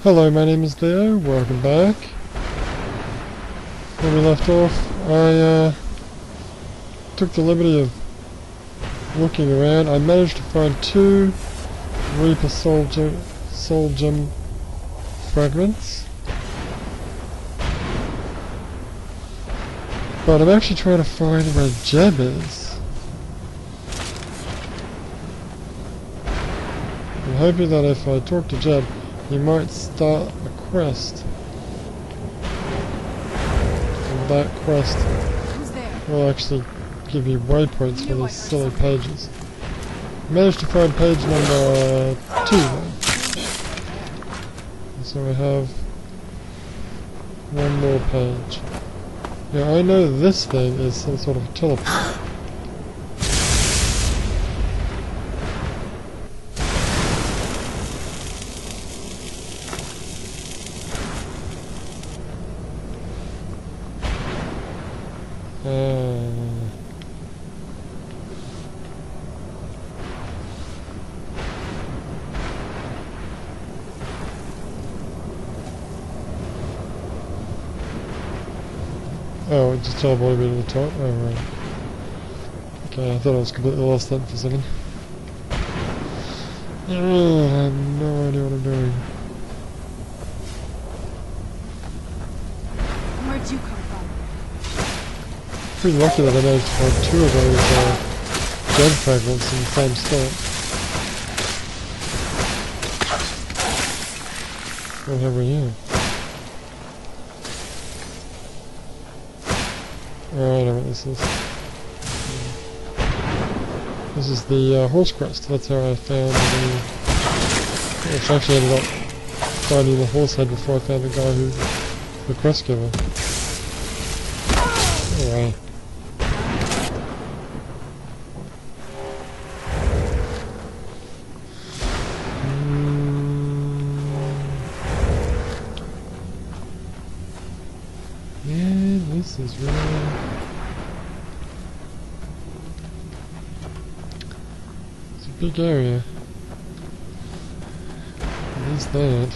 Hello, my name is Leo, welcome back. When we left off, I took the liberty of looking around. I managed to find 2 Reaper Soul Gem fragments. But I'm actually trying to find where Jeb is. I'm hoping that if I talk to Jeb, he might start a quest. And that quest will actually give you waypoints for these silly pages. Managed to find page number 2 though. So we have 1 more page. Yeah, I know this thing is some sort of teleport. Oh, it just teleported me to the top? Oh, right. Okay, I thought I was completely lost then for a second. Oh, I have no idea what I'm doing. Where'd you come from? Pretty lucky that I managed to find 2 of those gem fragments in the same spot. What have we here? Oh, I know what this is. This is the horse crest. That's how I found the... Well, actually ended up finding the horse head before I found the guy who... the quest giver. Anyway. Yeah, this is really... big area. There's that.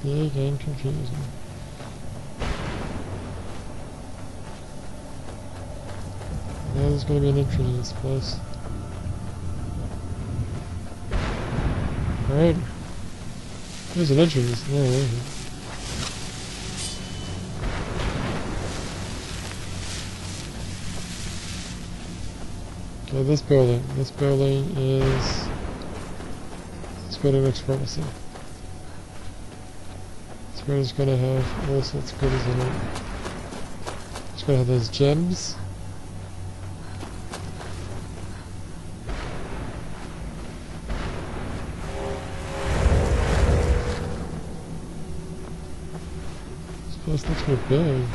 Yeah, again, confusing. Now there's going to be an entrance to this place. Alright. There's an entrance. No, there isn't. Okay, this building is... this building looks promising. This building's gonna have all sorts of goodies in it. It's gonna have those gems. This place looks pretty big.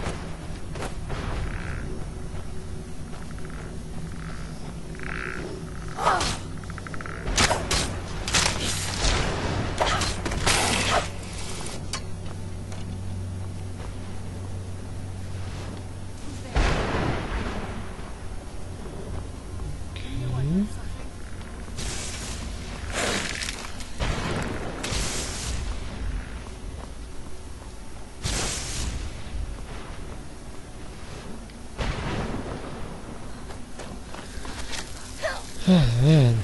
Oh man.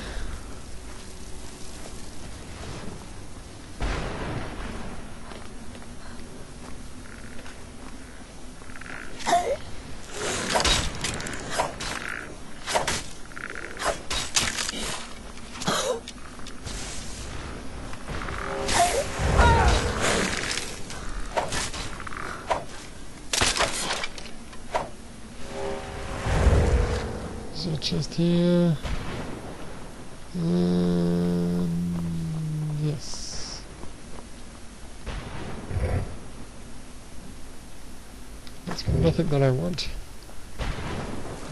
So just here. Yes. That's got nothing that I want.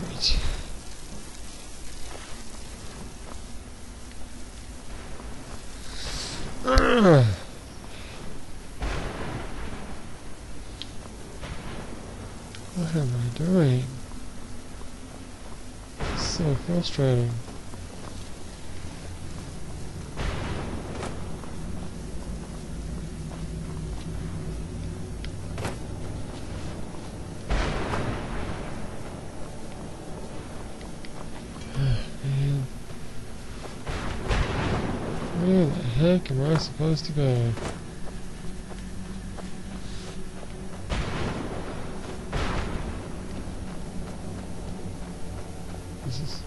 Right. What am I doing? It's so frustrating. Where the heck am I supposed to go? This is...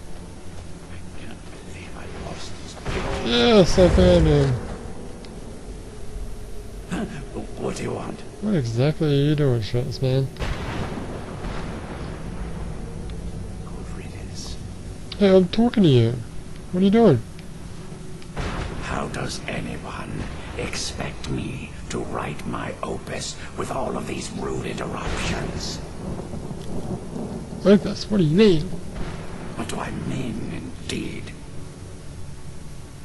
I can't believe I lost these pages. Yes, I found him! What do you want? What exactly are you doing, Shirtless Man? Good riddance. Hey, I'm talking to you. What are you doing? How does anyone expect me to write my opus with all of these rude interruptions? Opus, what do you mean? What do I mean, indeed?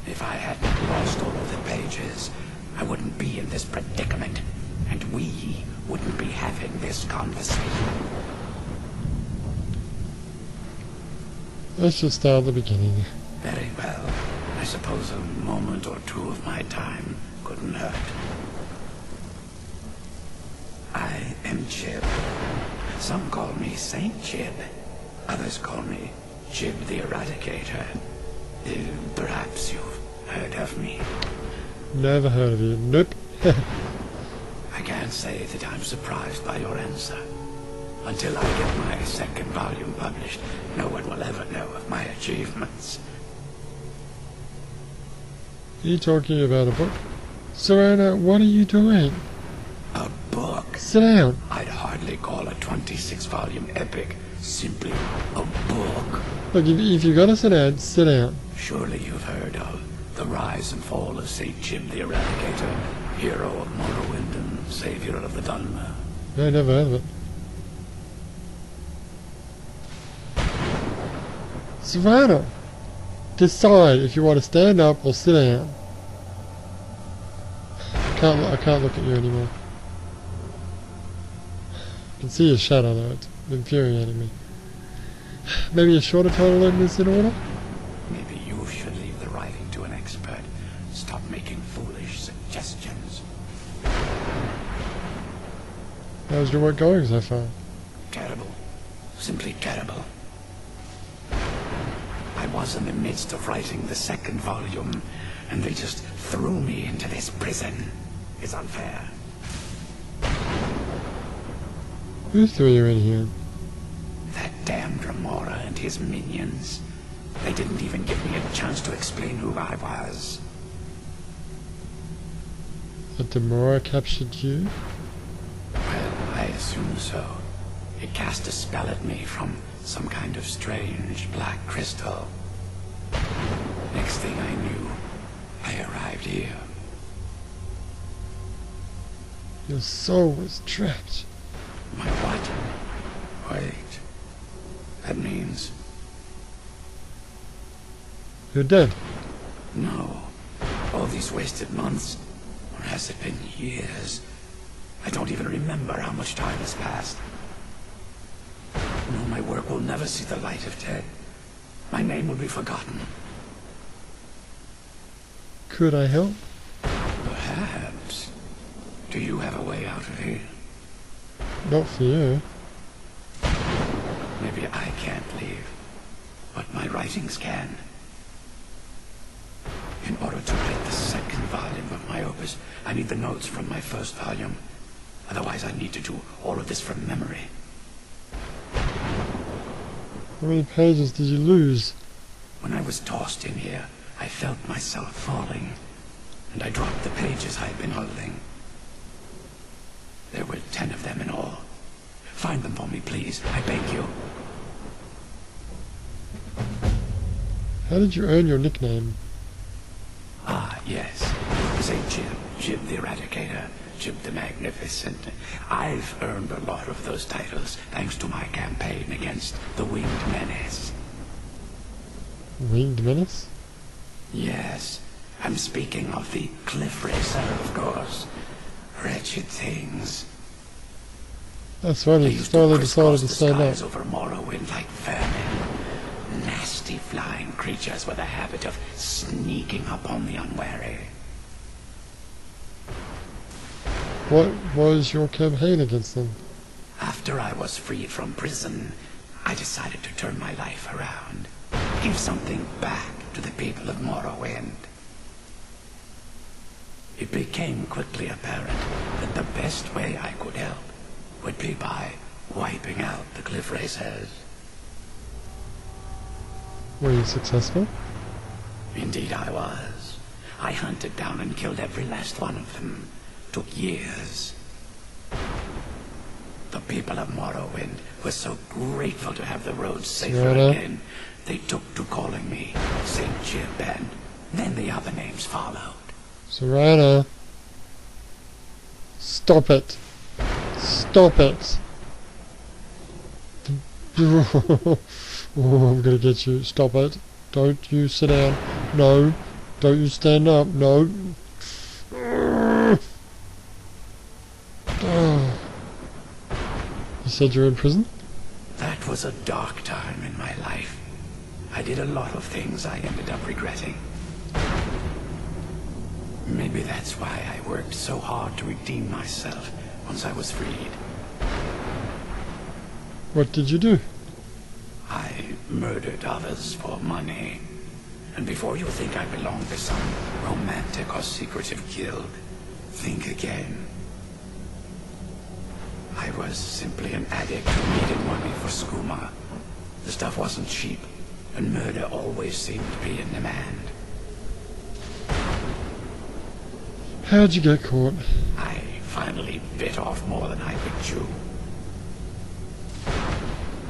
If I hadn't lost all of the pages, I wouldn't be in this predicament, and we wouldn't be having this conversation. Let's just start at the beginning. Very well. I suppose a moment or two of my time couldn't hurt. I am Chib. Some call me Saint Chib. Others call me Chib the Eradicator. Perhaps you've heard of me. Never heard of you. Nope. I can't say that I'm surprised by your answer. Until I get my second volume published, no one will ever know of my achievements. Are you talking about a book? Serena, what are you doing? A book? Sit down. I'd hardly call a 26-volume epic simply a book. Look, if you gotta sit down. Surely you've heard of the rise and fall of Saint Chib the Eradicator, hero of Morrowind and savior of the Dunmer. No, never heard of it. Savannah, decide if you want to stand up or sit down. I can't look at you anymore. I can see your shadow though, it's infuriating me. Maybe a shorter title than this in order? Maybe you should leave the writing to an expert. Stop making foolish suggestions. How's your work going so far? Terrible. Simply terrible. I was in the midst of writing the second volume, and they just threw me into this prison. It's unfair. Who threw you in here? That damned Remora and his minions. They didn't even give me a chance to explain who I was. That Demora captured you? Well, I assume so. It cast a spell at me from some kind of strange black crystal. Next thing I knew, I arrived here. Your soul was trapped. My what? Wait. That means... You're dead. No. All these wasted months. Or has it been years? I don't even remember how much time has passed. No, my work will never see the light of day. My name will be forgotten. Could I help? Perhaps. Do you have a way out of here? Not for you. Maybe I can't leave, but my writings can. In order to write the second volume of my opus, I need the notes from my first volume. Otherwise, I need to do all of this from memory. How many pages did you lose? When I was tossed in here, I felt myself falling, and I dropped the pages I had been holding. There were 10 of them in all. Find them for me, please. I beg you. How did you earn your nickname? Ah, yes. Say Chib the Eradicator, Chib the Magnificent. I've earned a lot of those titles thanks to my campaign against the Winged Menace. Winged Menace? Yes, I'm speaking of the Cliff Racer, of course. Wretched things. That's why they finally decided to stand up. Over Morrowind like vermin. Nasty flying creatures with a habit of sneaking up on the unwary. What was your campaign against them? After I was freed from prison, I decided to turn my life around. Give something back to the people of Morrowind. It became quickly apparent that the best way I could help would be by wiping out the cliff racers. Were you successful? Indeed I was. I hunted down and killed every last one of them. Took years. The people of Morrowind were so grateful to have the roads safer again. They took to calling me Saint Jib, and then the other names followed. Serana. Stop it. Stop it. Oh, I'm gonna get you. Stop it. Don't you sit down. No. Don't you stand up. No. You said you're in prison? That was a dark time in my life. I did a lot of things I ended up regretting. Maybe that's why I worked so hard to redeem myself once I was freed. What did you do? I murdered others for money. And before you think I belong to some romantic or secretive guild, think again. I was simply an addict who needed money for skooma. The stuff wasn't cheap, and murder always seemed to be in demand. How'd you get caught? I finally bit off more than I could chew.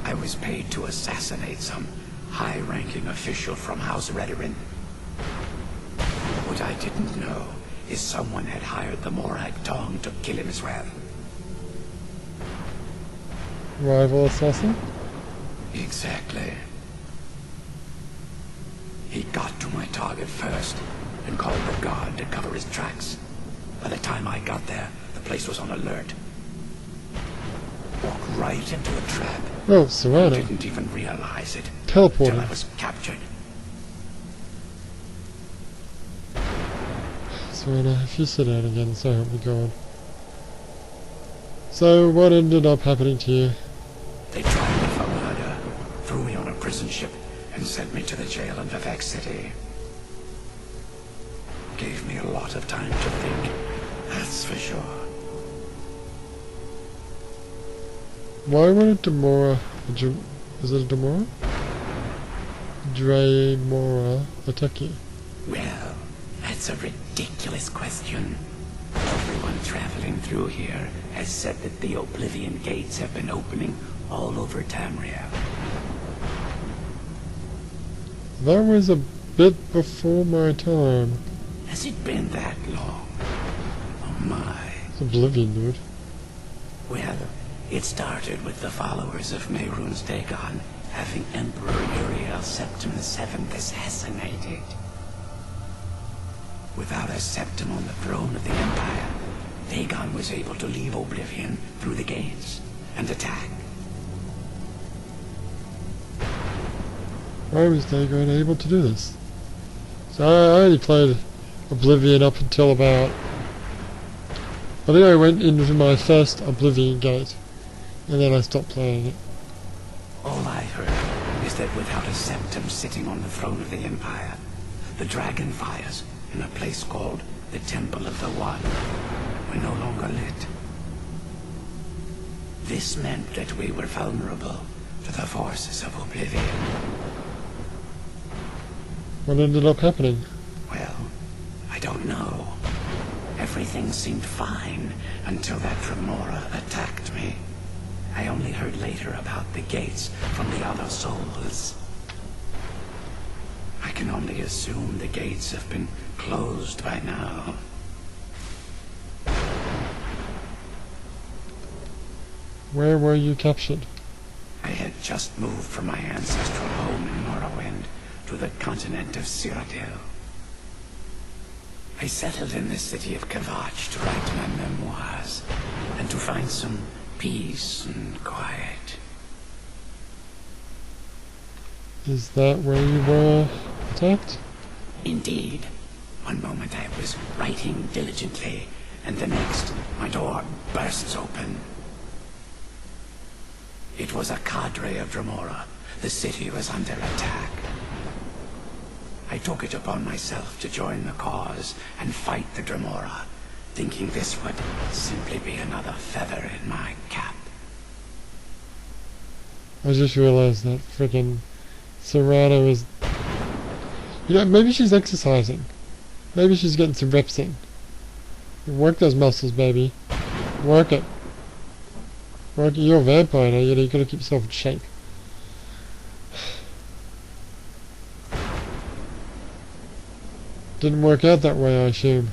I was paid to assassinate some high-ranking official from House Redorin. What I didn't know is someone had hired the Morag Tong to kill him as well. Rival assassin? Exactly. He got to my target first and called the guard to cover his tracks. By the time I got there, the place was on alert. Walked right into a trap. Oh, Serana. Didn't even realize it. Teleported. Until I was captured. Serana, if you sit down again, so help me God. So, what ended up happening to you? They tried me for murder, threw me on a prison ship, and sent me to the jail in Vivek City. Gave me a lot of time to think, that's for sure. Why would a Demora... Is it a Demora? Dremora attack you? Well, that's a ridiculous question. Everyone traveling through here has said that the Oblivion Gates have been opening all over Tamriel. That was a bit before my time. Has it been that long? Oh my. It's Oblivion, dude. Well, it started with the followers of Mehrunes Dagon having Emperor Uriel Septim VII assassinated. Without a septim on the throne of the Empire, Dagon was able to leave Oblivion through the gates and attack. Why was Dagon able to do this? So I only played Oblivion up until about... I think I went into my first Oblivion gate, and then I stopped playing it. All I heard is that without a septim sitting on the throne of the Empire, the dragon fires in a place called the Temple of the One were no longer lit. This meant that we were vulnerable to the forces of Oblivion. What ended up happening? Well, I don't know. Everything seemed fine until that Remora attacked me. I only heard later about the gates from the other souls. I can only assume the gates have been closed by now. Where were you captured? I had just moved from my ancestral home in Morrowind to the continent of Cyrodiil. I settled in the city of Kavach to write my memoirs and to find some peace and quiet. Is that where you were attacked? Indeed. One moment I was writing diligently, and the next, my door bursts open. It was a cadre of Dremora. The city was under attack. I took it upon myself to join the cause and fight the Dremora, thinking this would simply be another feather in my cap. I just realized that freaking Serrano is... You know, maybe she's exercising. Maybe she's getting some reps in. Work those muscles, baby. Work it. Work it. You're a vampire now, you gotta keep yourself in shape. Didn't work out that way, I assume.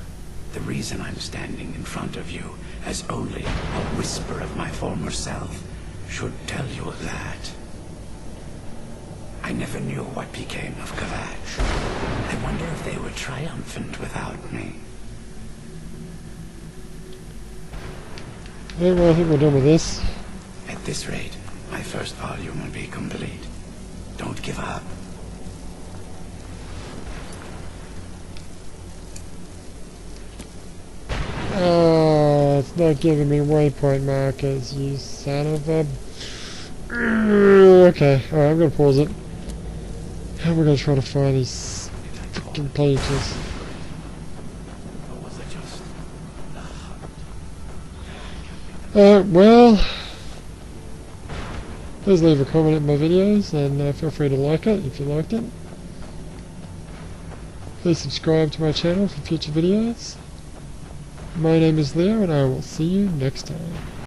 The reason I'm standing in front of you as only a whisper of my former self should tell you that. I never knew what became of Kvatch. I wonder if they were triumphant without me. Alright, well, I think we're done with this. At this rate, my first volume will be complete. Don't give up. Oh, it's not giving me waypoint markers, you son of a... Okay, alright, I'm gonna pause it. And we're gonna try to find these fucking pages. Well... Please leave a comment on my videos, and feel free to like it if you liked it. Please subscribe to my channel for future videos. My name is Leo, and I will see you next time.